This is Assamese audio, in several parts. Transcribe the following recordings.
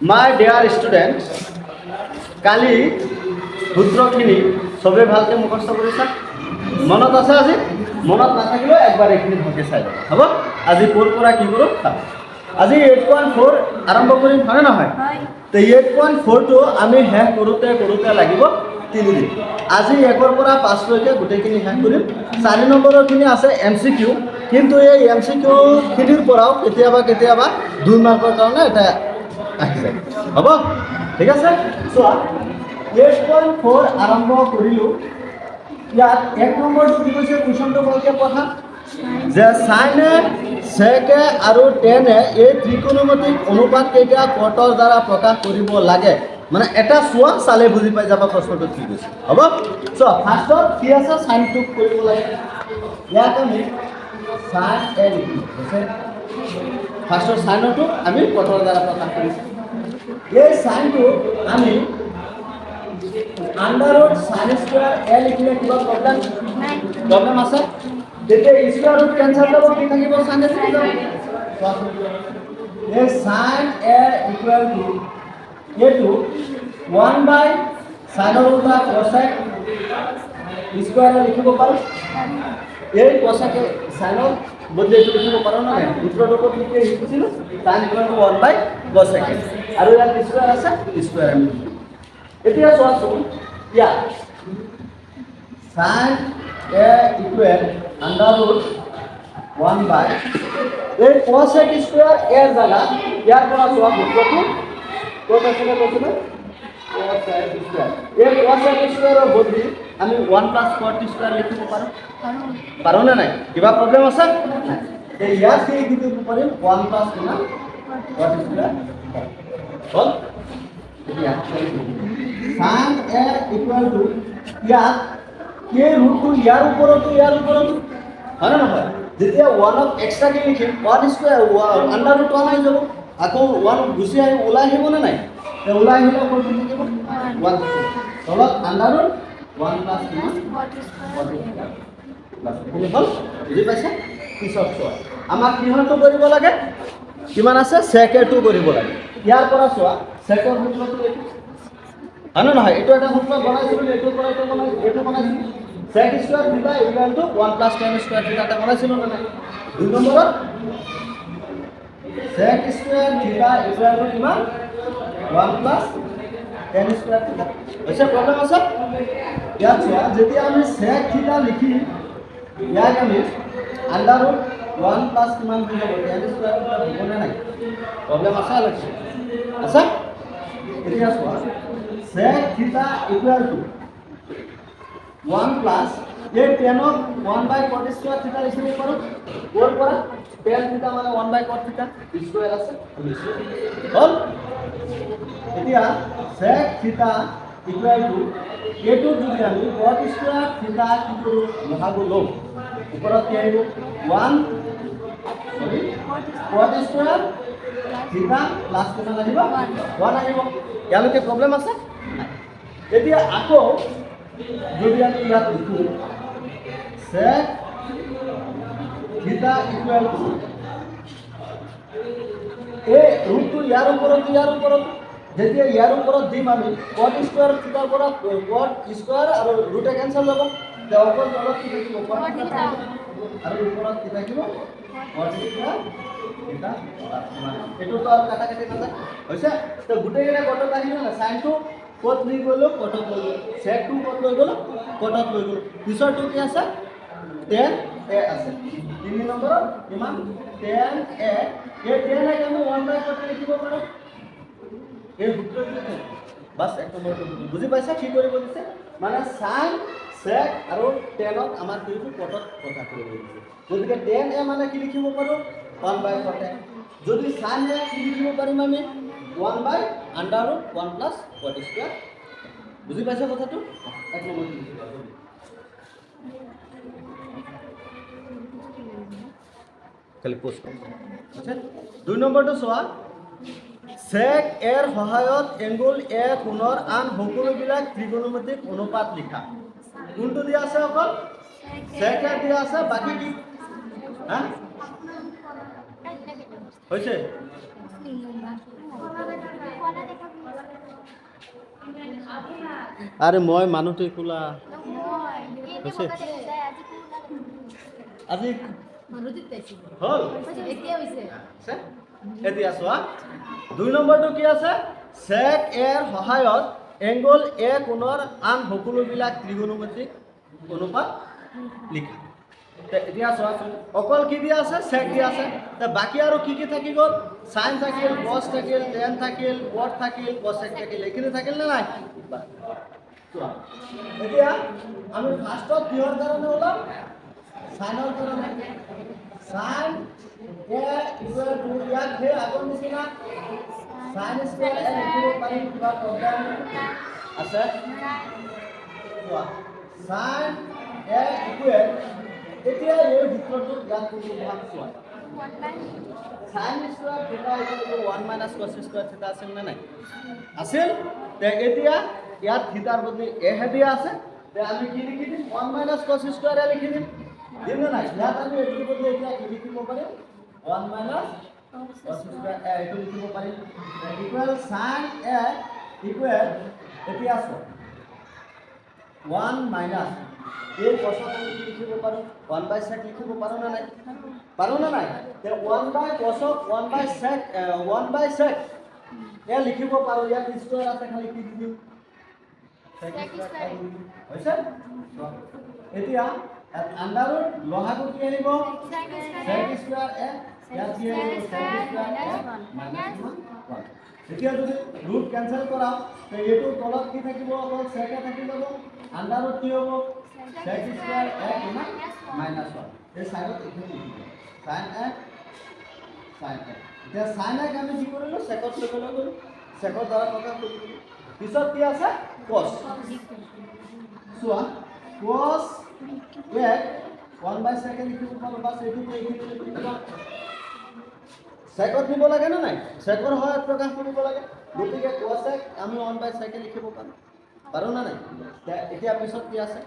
মাই ডিয়াৰ ষ্টুডেণ্ট, কালি সূত্ৰখিনি চবেই ভালকৈ মুখস্থ কৰিছা? মনত আছে আজি? মনত নাথাকিলেও একবাৰ এইখিনি ভালকৈ চাই লওক, হ'ব? আজি ক'ৰ পৰা কি কৰোঁ চাম। আজি 8.4 আৰম্ভ কৰিম, হয়নে নহয়? তো 8.4টো আমি শেষ কৰোঁতে লাগিব 3 দিন। আজি 1ৰ পৰা 5লৈকে গোটেইখিনি শেষ কৰিম। 4 নম্বৰৰখিনি আছে MCQ, কিন্তু এই MCQখিনিৰ পৰাও কেতিয়াবা 2 মাৰ্কৰ কাৰণে এটা আহি যায়, হ'ব? ঠিক আছে, চোৱা 8.4 আৰম্ভ কৰিলোঁ। ইয়াত 1 নম্বৰটো কি কৈছে, কুৱেশ্যনটো ভালকৈ পঢ়া যে সাইনে, সেকে আৰু টেনে এই ত্ৰিকোণমিতিক অনুপাত কেইটা কটৰ দ্বাৰা প্ৰকাশ কৰিব লাগে। মানে এটা চোৱা চালে বুজি পাই যাবা প্ৰশ্নটো কি কৈছে, হ'ব? চোৱা ফাৰ্ষ্টত কি আছে, সাইনটো কৰিব লাগে। ইয়াত আমি সাইন এ লিখিম, ফাৰ্ষ্টৰ সাইনটো আমি কটৰ দ্বাৰা প্ৰকাশ কৰিছোঁ। এই সাইনটো আমি আন্ডাররুট সাইন স্কয়ার এ লিখিলে কিবা প্রবলেম আছে? তেতিয়া স্কয়ার রুট ক্যান্সেল যাব, কি থাকিব? সাইন এ থাকি যাব। এই সাইন এ ইকুয়াল টু এটো 1 বাই সাইনৰ উল্টা কোসেক স্কয়াৰ লিখিব পাৰো। এই কোসেক সাইনৰ বদলে এইটো লিখিব পাৰো না? সূত্ৰটো ক'ত লিখিছিলো? Sine equal to 1 by cosec, আৰু ইয়াত স্কয়াৰ আছে, স্কয়াৰ আমি এতিয়া চোৱাচোন, ইয়াত সাইন এ ইকুৱেল আন্ডাৰৰুট 1 বাই এই কোসেক স্কয়াৰ এৰ জাগা ইয়াৰ পৰা চোৱা সূত্ৰটো ক'ত আছিলে কৈছিলে? Cosec square. এই কোসেক স্কয়াৰৰ বদলি আমি 1 প্লাস কট স্কয়াৰ লিখিব পাৰো না নাই? কিবা প্ৰবলেম আছে? এই ইয়াত কি লিখিব পাৰিম? 1 প্লাস কিমান কট স্কয়াৰ হ'ল। এতিয়া সাইন এ ইকুয়াল টু ইয়াত কে ৰুটটো ইয়াৰ ওপৰতো হয় না নহয়? যেতিয়া 1ক এক্সট্ৰাকে লিখিম 1 স্কয়াৰ আন্ডাৰৰুট 1 আহি যাব, আকৌ 1 গুচি আহি ওলাই আহিব না নাই? তে ওলাই আহিলে ক'ত থাকিব? 1 তলত আন্ডাৰৰুট 1 প্লাস কিমান প্লাস হ'ল। বুজি পাইছে? পিছত চোৱা আমাক কিহৰটো কৰিব লাগে, কিমান আছে? সেকেটো কৰিব লাগে। ইয়াৰ পৰা চোৱা সেকৰ সূত্ৰটো এইটো, হয় না নহয়? এইটো এটা সূত্ৰ বনাইছিলো, এইটোৰ পৰা এইটো বনাইছিলো। sec স্কয়ার থিটা equal to 1 plus tan square থিটা এটা বনাইছিলো না নাই? 2 নম্বৰত sec স্কয়াৰ থিটা ইকুয়াল টু কিমান? 1 প্লাস tan স্কয়াৰ থিটা। হৈছে প্ৰবলেম আছে? ইয়াত চোৱা যেতিয়া আমি sec থিটা লিখি ইয়াক আমি আন্ডাৰৰুট 1 প্লাস কিমান হৈ যাব? tan স্কয়াৰ থিটা হ'ব না নাই? প্ৰবলেম আছে আলক্ষ আছে? এতিয়া চোৱা sec theta equal to 1 plus ये tan of 1 by cot square theta লিখিব পাৰো। কোৰ পৰা tan theta মানে 1 by cot theta স্কয়ার আছে হল। এতিয়া sec theta equal to এটো যদি আমি cot square theta কি কৰো মহাগু লও, ওপৰত কি আহিব? 1 cot square theta প্লাস কিমান আহিব? 1 আহিব। ইয়ালৈকে প্ৰবলেম আছে? এতিয়া আকৌ যদি আমি ইয়াত লিখো sec theta equal to এই ৰুটটো ইয়াৰ ওপৰত যেতিয়া ইয়াৰ ওপৰত দিম আমি cot স্কয়াৰ থিটাৰ পৰা cot স্কয়াৰ আৰু ৰুটে কেনসেল হ'ব, তাৰ ওপৰত তলত কি থাকিব? cot থিটা আৰু ওপৰত কি থাকিব? cot স্কয়াৰ থিটা। এটো তো আর কাটাকাটি নাযায়, হৈছে? তো গোটেইকেইটা কটত আহিল না? সাইনটো কত লৈ গ'লো? কটত লৈ গ'লো। সেকটো কত লৈ গ'লো? কটত লৈ গ'লো। পিছৰটো কি আছে? tan a আছে। 3 নম্বৰত কিমান? tan a। এই tan a আমি 1 বাই কট লিখিব পাৰো। এই সূত্ৰটো বাস 1 নম্বৰটো বুজি পাইছা কি কৰিব দিছে? মানে সাইন সেক আৰু টেনত আমাৰ কিটো কটত কথা কৰিব দিছে। গতিকে tan a মানে কি লিখিব পাৰো? 1 বাই cot a। যদি সাইন এ কি লিখিব পাৰিম আমি? 1 বাই আন্ডাৰৰুট 1 প্লাস cot স্কয়াৰ। বুজি পাইছা কথাটো? 1 নম্বৰ খালি পোস্ট আছে। 2 নম্বৰটো চোৱা sec এৰ সহায়ত এঙ্গল এ কোণৰ আন সকলোবিলাক ত্ৰিকোণমিতিক অনুপাত লিখা। কোনটো দিয়া আছে? অকল sec এ দিয়া আছে, বাকি কি হ্যাঁ হৈছে? আরে মই মানুহটো কোলা হৈছে আজি হ'ল আছে এতিয়া চোৱা 2 নম্বৰটো কি আছে sec a ৰ সহায়ত এংগল a কোণৰ আন সকলোবিলাক ত্ৰিকোণমিতিক অনুপাত লিখা এতিয়া চোৱাচোন অকল কি দিয়া আছে sec দিয়া আছে বাকি আৰু কি কি থাকি গ'ল sin থাকিল cos থাকিল tan থাকিল cot থাকিল cosec থাকিল এইখিনি থাকিল নে নাই চোৱা এতিয়া আমি ফাৰ্ষ্টত কিহৰ কাৰণে ওলাম সাইনৰ কাৰণে sin a ইকুয়াল টু ইয়াত হে আগৰ নিচিনা sin স্কয়াৰ a লিখিব পাৰিম কিবা প্ৰব্লেম আছে চোৱা sin a ইকুয়াল এতিয়া এই সূত্ৰটো ইয়াত কোনো ভাগ চোৱা sin স্কয়াৰ থিটা ইকুয়াল 1 cos স্কয়াৰ থিটা আছিল নে নাই আছিল তে এতিয়া ইয়াত থিটাৰ বদলি a হে দিয়া আছে তে আমি কি লিখি দিম 1 cos স্কয়াৰ a লিখি দিম দিম না ইয়াত আমি এটো বদলি এতিয়া কি লিখিব পাৰিম 1 cos স্কয়াৰ a এটো লিখিব পাৰিম ইকুয়াল sin a ইকুয়াল এতিয়া আছে 1 এই cosত আমি কি লিখিব পাৰো 1/sec লিখিব পাৰো না নাই তে 1/cos 1/sec এ লিখিব পাৰো ইয়াত স্কয়াৰ আছে খালি কি দিম sec স্কয়াৰ হৈছে এতিয়া আন্ডাৰ ৰুট লহাগু কি আহিব sec স্কয়াৰ a ইয়াত কি আহিব sec স্কয়াৰ a -1 এতিয়া যদি ৰুট ক্যান্সেল কৰাও তে এটো তলত কি থাকিব অকল sec এ থাকি যাব আন্ডার ৰুট কি হ'ব sec স্কয়ার a -1 এই সাইডত এখানে লিখিব sin a এতিয়া sin a আমি কি কৰিলো secত লেভেল গলো secৰ দ্বাৰা প্ৰকাশ কৰিলো পিছত কি আছে cos চোৱা cos a 1/sec লিখিব পাৰো বাস এটো এইখিনি লিখিব secত দিব লাগে না নাই secৰ সহায়ত প্ৰকাশ কৰিব লাগে গতিকে cos a আমি 1/sec লিখিব পাৰো না নাই এতিয়া পিছত কি আছে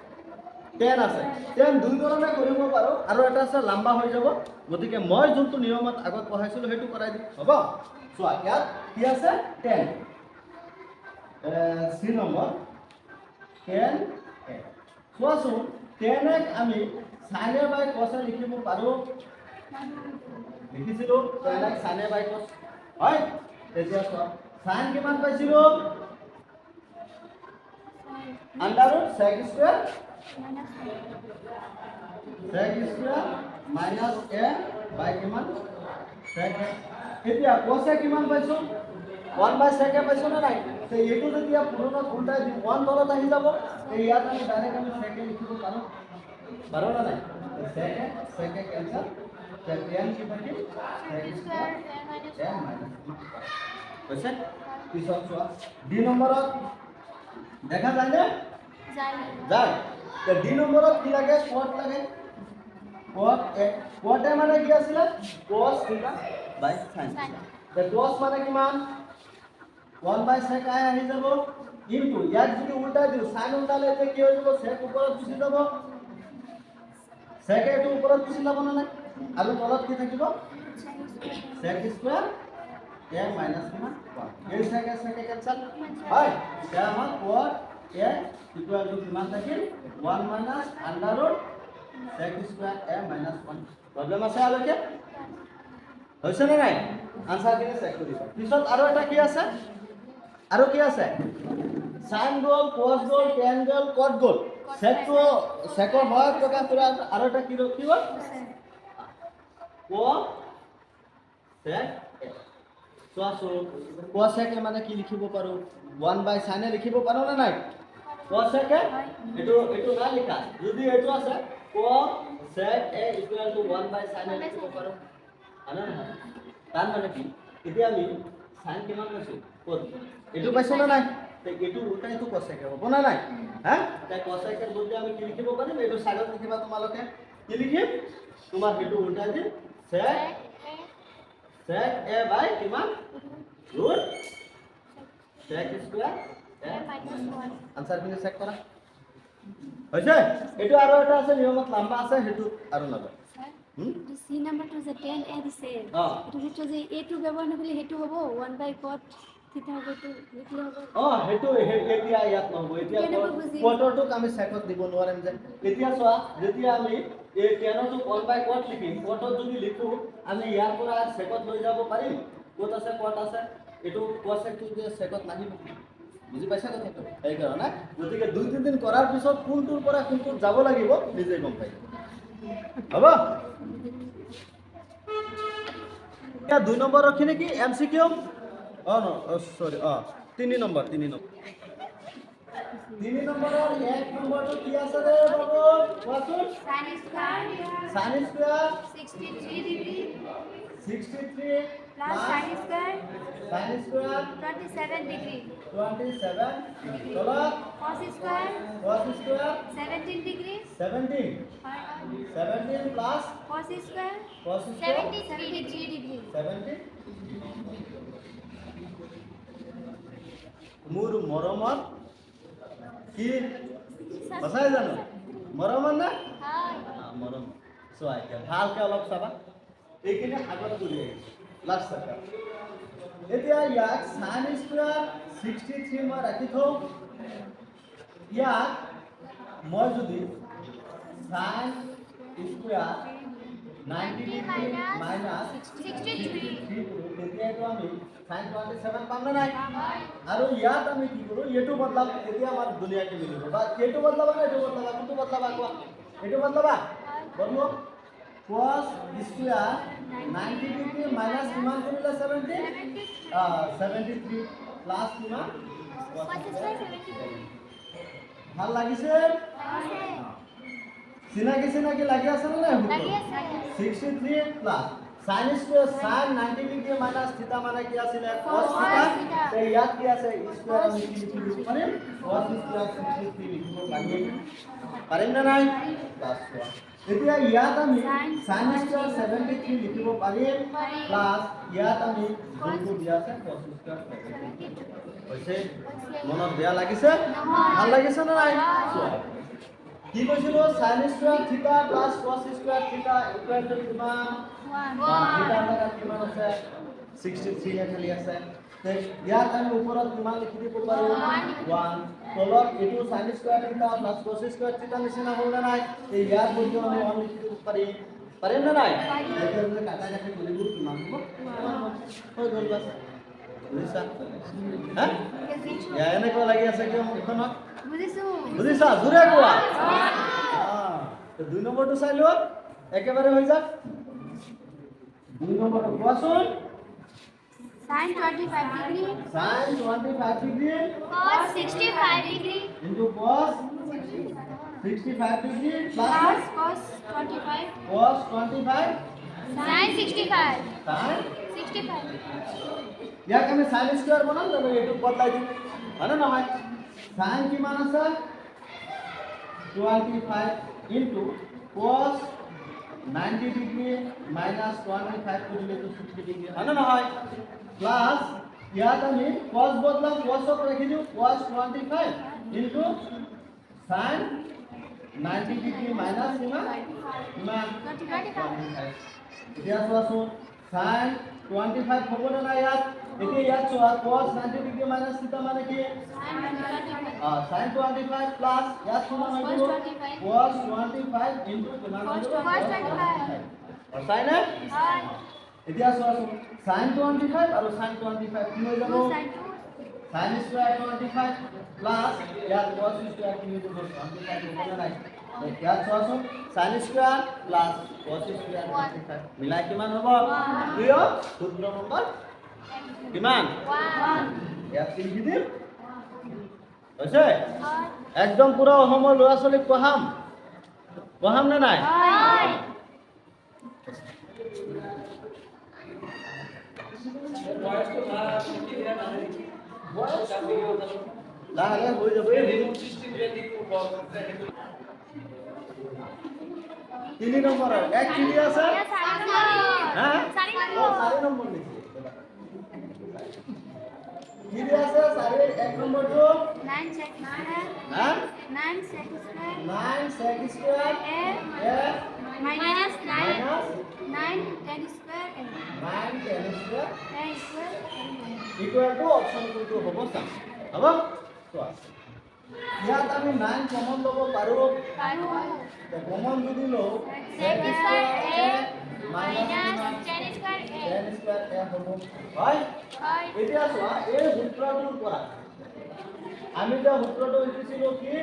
tan আছে tan দুই ধৰণে কৰিব পাৰো আৰু এটা আছে লম্বা হৈ যাব গতিকে মই যোনটো নিয়মত আগত পঢ়াইছিলো হেতু কৰাই দিম হ'ব চোৱা ইয়াত কি আছে tan c number tan a চোৱাচোন tan এক আমি sin a by cos a লিখিব পাৰো লিখিছিলো tan এক sin a বাই cos হয় তেতিয়া চোৱা sin কিমান পাইছিলো under root sec square minus a by কিমান sec এতিয়া cos a কিমান পাইছো 1/sec পাইছো না নাই তে এটো যেতিয়া পুৰণত উল্টাই দিম 1 তলত আহি যাব তে ইয়াত আমি ডাইৰেক্ট আমি sec লিখিব পাৰো না নাই sec ক্যান্সেল তে tan কি থাকিল sec স্কয়াৰ a - 1 হৈছে পিছত চোৱা ডি নম্বৰত দেখা যায় না যায় তে ডি নম্বৰত কি লাগে cot লাগে cot এ মানে কি আছিল cos থিটা বাই sin তে cos মানে কিমান 1/sec আহি যাব ইনটু ইয়াত যদি উল্টা দিও sin উল্টালে যে কি হৈ যাব sec ওপৰত গুচি যাব sec এটো ওপৰত গুচি যাব না নাই আৰু তলত কি থাকিব sec স্কয়াৰ a minus 1 এই sec ক্যান্সেল হয় এতিয়া আমাৰ cot a ইকুয়াল টু কিমান থাকিল 1 minus under root sec square a minus 1 problem আছে আলৈকে হৈছে না নাই আনসার কিনে চেক কৰিবা পিছত আৰু এটা কি আছে আৰু কি আছে sin গল cos গল tan গল cot গল secৰ সহায়ত প্ৰকাশ কৰা আৰু এটা কি ৰখিব cos sec চোৱাচো cos sec মানে কি লিখিব পাৰো 1/sin এ লিখিব পাৰো না নাই cos sec এটো না লিখা যদি এটো আছে cos sec a equal to 1/sin এ লিখিব পাৰো আনা না তার মানে কি এতিয়া আমি sin কিমান পাইছো কত এটো পাইছো না নাই তে এটো উল্টাই তো cos sec হ'ব না নাই হ্যাঁ তাই cos sec এর বদলে আমি কি লিখিব পাৰিম এটো সাইডত লিখিবা তোমালোকে কি লিখিম তোমার এটো উল্টাই দিম sec a বাই কিমান root sec স্কয়ার আনসার কিনে চেক কৰা হৈছে এটো আৰু এটা আছে নিয়মত লম্বা আছে হেতু আৰু নাবা সি নাম্বাৰটো যে 10 এ দিছে এটো হেতু যে এটো ব্যৱহাৰ নকৰিলে হেতু হ'ব 1/cot থিতা হবটো লিখলে হ'ব সেইটো এতিয়া ইয়াত নহ'ব এতিয়া কোৱাৰ্টাৰটোক আমি চেকত দিব নোৱাৰিম যে এতিয়া চোৱা যেতিয়া আমি এই 10 টো 1/4 লিখিম কোৱাৰ্টাৰ যদি লিখো আমি ইয়াৰ পৰা চেকত লৈ যাব পাৰিম ক'ত আছে কোৱাৰ্ট আছে এইটো কোৱাৰ্টাৰটো যে চেকত নাহিব বুজি পাইছা কথাটো সেইকাৰণে গতিকে 2-3 দিন কৰাৰ পিছত কোনটোৰ পৰা কোনটোত যাব লাগিব নিজে গম পাই হ'ব এতিয়া 2 নম্বৰৰ খিনি কি এমসিকিউ সৰি 3 নম্বৰ 3 নম্বৰেৰ 1 নম্বৰটো কি আছে ৰে বাবু কোৱাচোন sin square sin square 63 degree 63 plus sin square 27 degree 27 চলো cos square 17 degree 17 plus cos square 73 degree 70 মোৰ মৰমৰ কি বসাই জানো মৰমৰ না হয় মৰম চোৱা এতিয়া ভালকে অলপ চাবা এইখিনি আগত কৰি আহিছো লাষ্ট চাকা এতিয়া ইয়াক sin স্কয়াৰ 63 মই ৰাখি থওঁ ইয়াক মই যদি sin স্কয়াৰ 90 ডিগ্ৰী মাইনাস 63 তেতিয়াতো আমি sin 27 পাম না নাই আৰু ইয়াত আমি কি কৰো এটো বদলাব এতিয়া আমাৰ দুনিয়াকে মিলিব বা এটো বদলাব না এটো বদলাব কোনটো বদলাব কোৱা এটো বদলাবা বদলো cos স্কয়াৰ 90 ডিগ্ৰী মাইনাস কিমান কৰিলে 73 প্লাস কিমান ভাল লাগিছে চিনাকি লাগি আছে না লাগি আছে 63 plus sin square sin 90 degree minus থিটা মানে কি আছিল cos থিটা তে ইয়াত কি আছে স্কয়ার আমি কি লিখিব পাৰিম cos স্কয়াৰ 63 লিখিব পাৰিম না নাই প্লাস এতিয়া ইয়াত আমি sin স্কয়াৰ 73 লিখিব পাৰিম প্লাস ইয়াত আমি যোনটো দিয়া আছে cos স্কয়ার 73 হৈছে মনত বেয়া লাগিছে ভাল লাগিছে না নাই কি কৈছিল sin স্কয়ার থিটা প্লাস cos স্কয়ার থিটা ইকুৱেল টু কিমান 1 থিটা লগা কিমান আছে 63 খালি আছে তে ইয়াত আমি ওপৰত কিমান লিখি দিব পাৰো 1 তলত এটো sin স্কয়ার থিটা প্লাস cos স্কয়ার থিটা নিচিনা হ'ল না নাই এই ইয়াত বস্তু আমি 1 লিখি দিব পাৰিম না নাই এতিয়ালে কাটা কাটি কৰিব কিমান হ'ব হৈ গ'ল বাস বুজিছা হা ইয়া এনেকুৱা লাগি আছে কিয় মুখখনত বুজিছা জোৰে কোৱা তো 2 নম্বৰটো চাই লোৱা একেবাৰে হৈ যা 2 নম্বৰটো কোৱাচোন sin 25 degree sin 25 degree cos 65 degree into cos 65 degree plus cos 25 cos 25 sin 65 sin 65 ইয়াক আমি sin স্কয়ার বনাম জানো এটো বদলাই দিম মানে নহয় sin কিমান আছে 25 into cos 90 degree minus 25 কৰিলে তো 60 degree হয় না নহয় প্লাস ইয়াত আমি cos বদলাম cos ক ৰাখি দিও cos 25 into sin 90 degree minus কিমান 25 এতিয়া চোৱাচোন sin 25 হ'ব না নাই ইয়াত এতিয়া ইয়াত চোৱা cos 90 degree minus থিটা মানে কি sin 25 plus ইয়াত কিমান হ'ব cos 25 into কিমান হ'ব cos 25 sin না এতিয়া চোৱাচোন sin 25 আৰু sin 25 কি হৈ যাব sin স্কয়ার 25 plus ইয়াত cos স্কয়ার কি হৈ যাব 25 হ'ব না নাই ইয়াত চোৱাচোন sin square plus cos square 25 মিলাই কিমান হ'ব প্ৰিয় সূত্ৰ নম্বৰ কিমান 1 ইয়াত লিখি দিম হৈছে একদম পুৰা অসমৰ ল'ৰা ছোৱালীক পঢ়াম নে নাই লাহে হৈ যাব তিনি নম্বৰ এক কি আছে হ্যাঁ 4 নম্বৰ লিখি কি আছে 1 নম্বৰটো 9 sec square হ্যাঁ 9 sec square 9 sec square a minus 9 minus 9 tan square 9 tan square tan square equal to option কোনটো হ'ব চাম হ'ব চোৱা ইয়াত আমি 9 কমন ল'ব পাৰোঁ কমন যদি লওঁ Sec square A minus minus tan square A. tan square a হ'ব হয় হয়। এতিয়া চোৱা এই সূত্ৰটোৰ পৰা আমি যে সূত্ৰটো লিখিছিলোঁ কি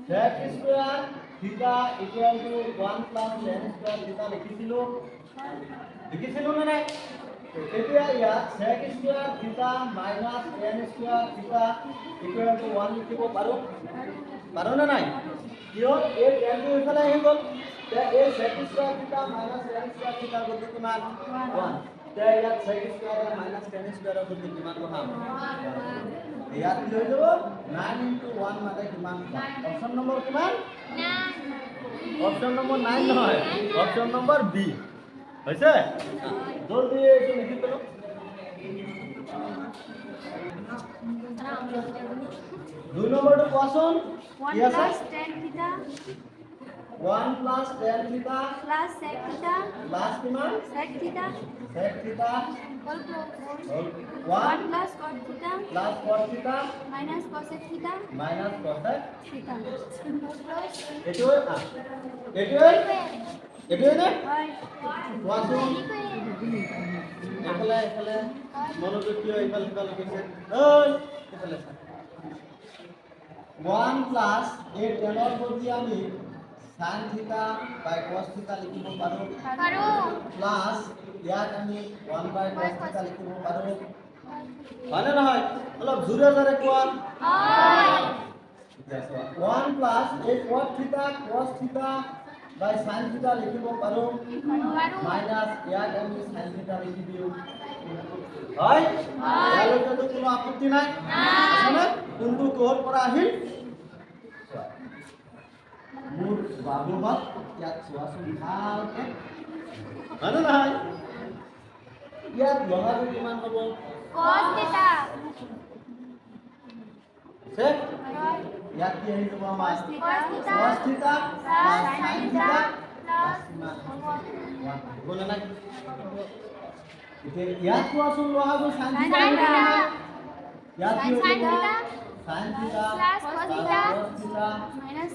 sec স্কয়াৰ থিটা equal to 1 plus tan square থিটা লিখিছিলোঁ নে নাই এতিয়া ইয়াত sec স্কয়ার থিটা মাইনাছ tan স্কয়ার থিটা ইকুৱেল টু 1 লিখিব পাৰোঁ নে নাই কিয় এই tan টো ইফালে আহি গ'ল তে এই sec স্কয়ার থিটা মাইনাছ tan স্কয়ার থিটা গতি কিমান 1 তে ইয়াত sec square minus tan square গতি কিমান বহাম ইয়াত কি হৈ যাব 9 into 1 মানে কিমান অপচন নম্বৰ কিমান অপচন নম্বৰ 9 নহয় অপচন নম্বৰ বি হৈছে জলদি এইটো লিখি পেলো দুই নম্বৰটো কোৱাচোন 1 কি আছে plus tan theta 1 plus tan theta plus sec theta plus কিমান sec theta sec theta whole close. 1 1 plus cot theta plus cos theta minus cosec theta minus cosec theta. Close. এইটোৱে নে হয়। কোৱাচোন এফালে মনোযোগ কিয় ইফালে সিফালে লিখিছে ঐ এফালে 1 plus এই টেনৰ বদলি আমি sin থিটা বাই cos থিটা লিখিব পাৰোঁ পাৰো। প্লাস ইয়াত আমি 1 বাই cos থিটা লিখিব পাৰোঁ হয়নে নহয় অলপ জোৰে জোৰে কোৱা হয়। 1 প্লাস এই cos থিটা বাই sin থিটা লিখিব পাৰোঁ পাৰো। মাইনাস ইয়াত আমি sin থিটা লিখি দিওঁ হয় ইয়ালৈকেতো কোনো আপত্তি নাই আছেনে কোনটো ক'ৰ পৰা আহিল মোৰ বাবুহঁত ইয়াত চোৱাচোন ভালকে হয়নে নহয় ইয়াত লগাটো কিমান হ'ব cos theta চেক হয়। ইয়াত কি আহি যাব আমাৰ cos theta cos থিটা প্লাস sin থিটা plus কিমান 1 বলে না এতিয়া ইয়াত কোৱাচোন লগাটো sin থিটা sin theta ইয়াত কি sin হ'ব theta sin থিটা plus cos theta cos থিটা minus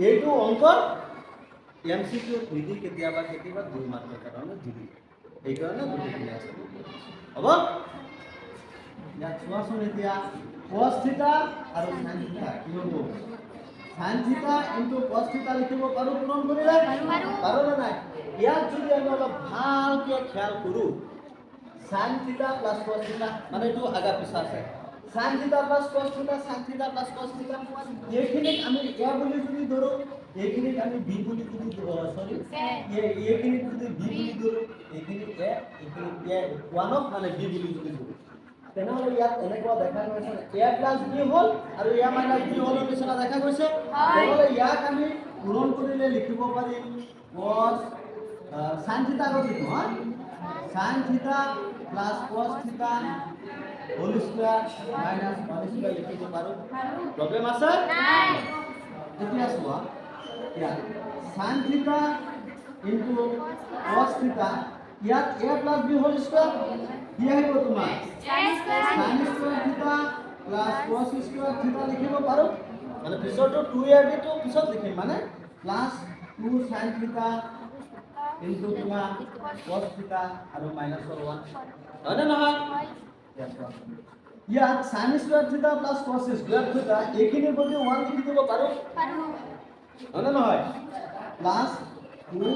এইটো অংক এমসিকিউ নিদি কেতিয়াবা দুই মাৰ্কৰ কাৰণে দিবি এইকাৰণে দুটি আছে হ'ব ইয়াত চোৱাচোন এতিয়া cos থিটা আৰু sin থিটা কি হ'ব sin থিটা ইনটু cos থিটা লিখিব পাৰোঁ পূৰণ কৰিলে পাৰোঁ নে নাই ইয়াত যদি আমি অলপ ভালকে খেয়াল কৰোঁ sin থিটা প্লাস cos থিটা মানে এইটো আগা পিছা আছে sin থিটা প্লাস cos থিটা sin থিটা প্লাস cos থিটা এইখিনিক আমি a বুলি যদি ধৰো এইখিনিক আমি b বুলি যদি সৰি এইখিনিক যদি b বুলি ধৰো এইখিনিক a এইখিনিক a 1 মানে b বুলি যদি ধৰো তেনেহলে ইয়াত এনেকুৱা দেখা গৈছে a প্লাস b হ'ল আৰু a মাইনাস b হ'ল নিচিনা দেখা গৈছে তেনেহলে ইয়াক আমি পূৰণ কৰিলে লিখিব পাৰিম cos sin থিটা আগত লিখো হা sin থিটা প্লাস cos থিটা হোল স্কয়ার মাইনাস 1 স্কয়ার লিখিব পাৰো প্ৰবলেম আছে নাই। এতিয়া চোৱা ইয়াত sin থিটা ইনটু cos থিটা ইয়াত a plus b whole square কি আহিব তোমাৰ sin square sin square theta plus cos square theta লিখিব পাৰো মানে পিছৰটো 2ab টো পিছত লিখিম মানে প্লাস 2 sin থিটা ইনটু তোমাৰ cos থিটা আৰু মাইনাস 1 হয় না নহয় ইয়াত sin square theta plus cos square থিটা এইখিনিৰ বদলি 1 লিখি দিব পাৰো পাৰো। হয় না নহয় প্লাস 2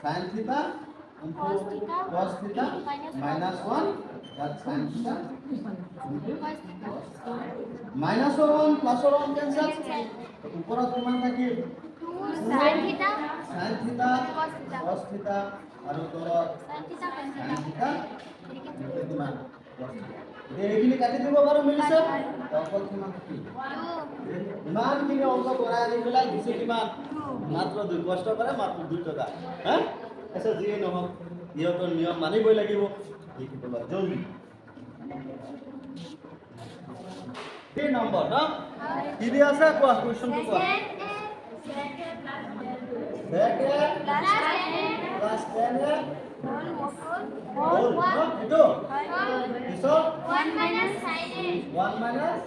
sin থিটা ইনটু cos থিটা মাইনাস 1 ইয়াত sin থিটা cos theta minus 1 plus 1 cancel উপৰত কিমান থাকিল 2 sin theta sin থিটা cos theta cos থিটা আৰু তলত sin theta cos sin theta থিটা কিমান এইখিনি কাটি দিব পাৰো মিলিছে অকল কিমান থাকিল ইমানখিনি অংক কৰাই আনি পেলাই দিছে কিমান মাত্ৰ 2 কষ্ট কৰে মাত্ৰ 2 টকা হা এসে যিয়ে নহওক ইহঁতৰ নিয়ম মানিবই লাগিব লিখি পেলোৱা জলদি 3 নম্বৰ ন কি দি আছে কোৱা কোৱেশ্চনটো কোৱা second second plus 10 plus 10 Whole ন? one. এইটো পিছত 1 minus sine A. 1 মাইনাছ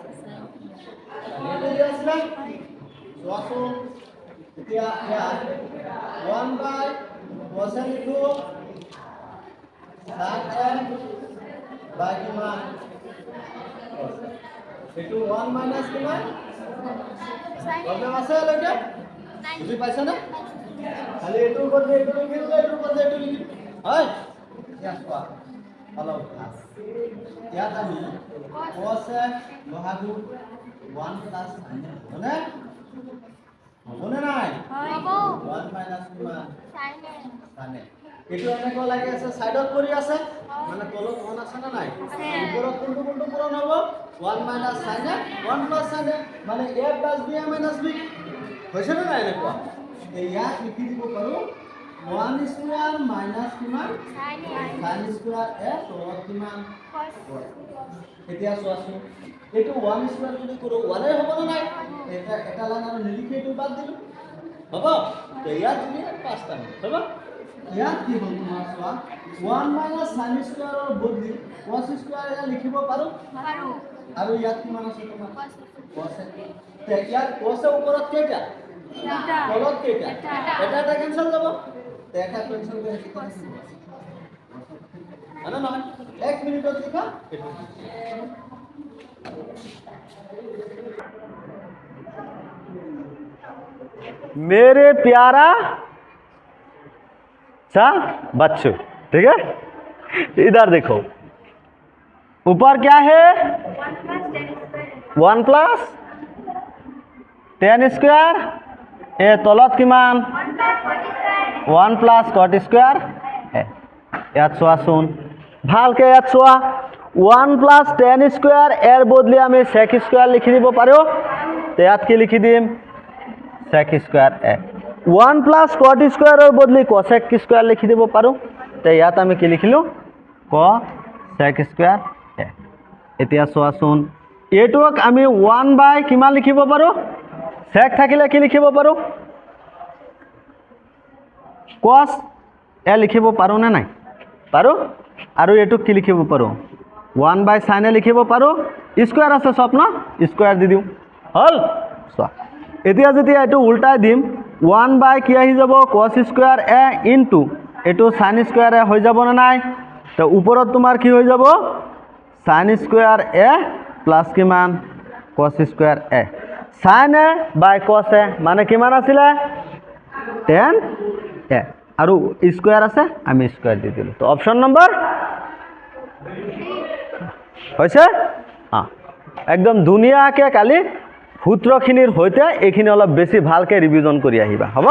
এইটো দিয়া আছিলে চোৱাচোন এতিয়া ইয়াত 1 বাই কোসেন ইনটু সাইন n বাই কিমান এইটো 1 মাইনাছ কিমান Sine A. প্ৰব্লেম আছে লৈকে বুজি পাইছা না খালি এইটোৰ বদলে এইটো লিখি দিলে এইটোৰ বদলে এইটো লিখি হয় এতিয়া চোৱা অলপ ক্লাছ ইয়াত আমি কোসেন লহাগু 1 প্লাস sin হয়নে হবনে নাই হ'ব 1 মাইনাছ কিমান sine A. জানে এইটো এনেকৈ লাগি আছে সাইডত পৰি আছে মানে তলত 1 আছে না নাই ওপৰত কোনটো কোনটো পূৰণ হ'ব 1 minus sin A 1 plus sin A মানে a plus b minus b হৈছে না নাই এনেকুৱা ইয়াত লিখি দিব পাৰো 1 স্কয়াৰ মাইনাছ কিমান Sine A. sin square a তলত কিমান Cos. এতিয়া চোৱাচোন এইটো 1 স্কয়াৰ যদি কৰো 1 এ হ'ব না নাই এটা লাইন আৰু নিলিখি এইটো বাদ দিলো হ'ব তো ইয়াত যদি পাঁচটা হ'ব ইয়াত কি হ'ল তোমাৰ চোৱা 1 মাইনাছ sin স্কয়াৰৰ বদলি cos স্কয়াৰ এটা লিখিব পাৰো পাৰো আৰু ইয়াত কিমান আছে তোমাৰ cos. cos তে ইয়াত cos এৰ ওপৰত কেইটা এটা তলত কেইটা এটা। এটা কেনসেল যাব তে এটা কেনসেল কৰি কি কৰিম আনা নহয় 1 মিনিটত লিখা এইটো मेरे प्यारा सा बच्चों ठीक है इधर देखो ऊपर क्या है 1 प्लस 10 स्क्वायर ए तलत किमान 1 प्लस cot स्क्वायर है याद चोवाचोन ভালকে ইয়াত চোৱা 1 প্লাস 10 স্কয়াৰ এৰ বদলে আমি sec স্কয়াৰ লিখি দিব পাৰো তে ইয়াত কি লিখি দিম sec স্কয়ার এ 1 প্লাস cot স্কয়ারের বদলে cosec স্কয়ার লিখি দিব পাৰো তে ইয়াত আমি কি লিখিলো cosec স্কয়াৰ এ এতিয়া চোৱাচোন এটোক আমি 1 বাই কিমান লিখিব পাৰো sec থাকিলে কি লিখিব পাৰো cos এ লিখিব পাৰো না নাই পাৰো আৰু এটো কি লিখিব পাৰো 1 বাই sin এ লিখিব পাৰো স্কয়াৰ আছে সব না স্কয়াৰ দি দিও হল চোৱা এতিয়া যদি এটো উল্টাই দিম 1 বাই কি আহি যাব cos স্কয়ার এ ইনটু এটো sin স্কয়ার এ হৈ যাব না নাই তো ওপৰত তোমাৰ কি হৈ যাব sin স্কয়ার এ প্লাস কিমান cos স্কয়ার এ sin এ বাই cos এ মানে কিমান আছিল 10 এ আৰু স্কয়াৰ আছে আমি স্কয়াৰ দি দিলো তো অপশন নম্বৰ হৈছে একদম ধুনীয়াকে কালি সূত্ৰখিনিৰ হৈতে এইখিনি অলপ বেছি ভালকে ৰিভিজন কৰি আহিবা হ'ব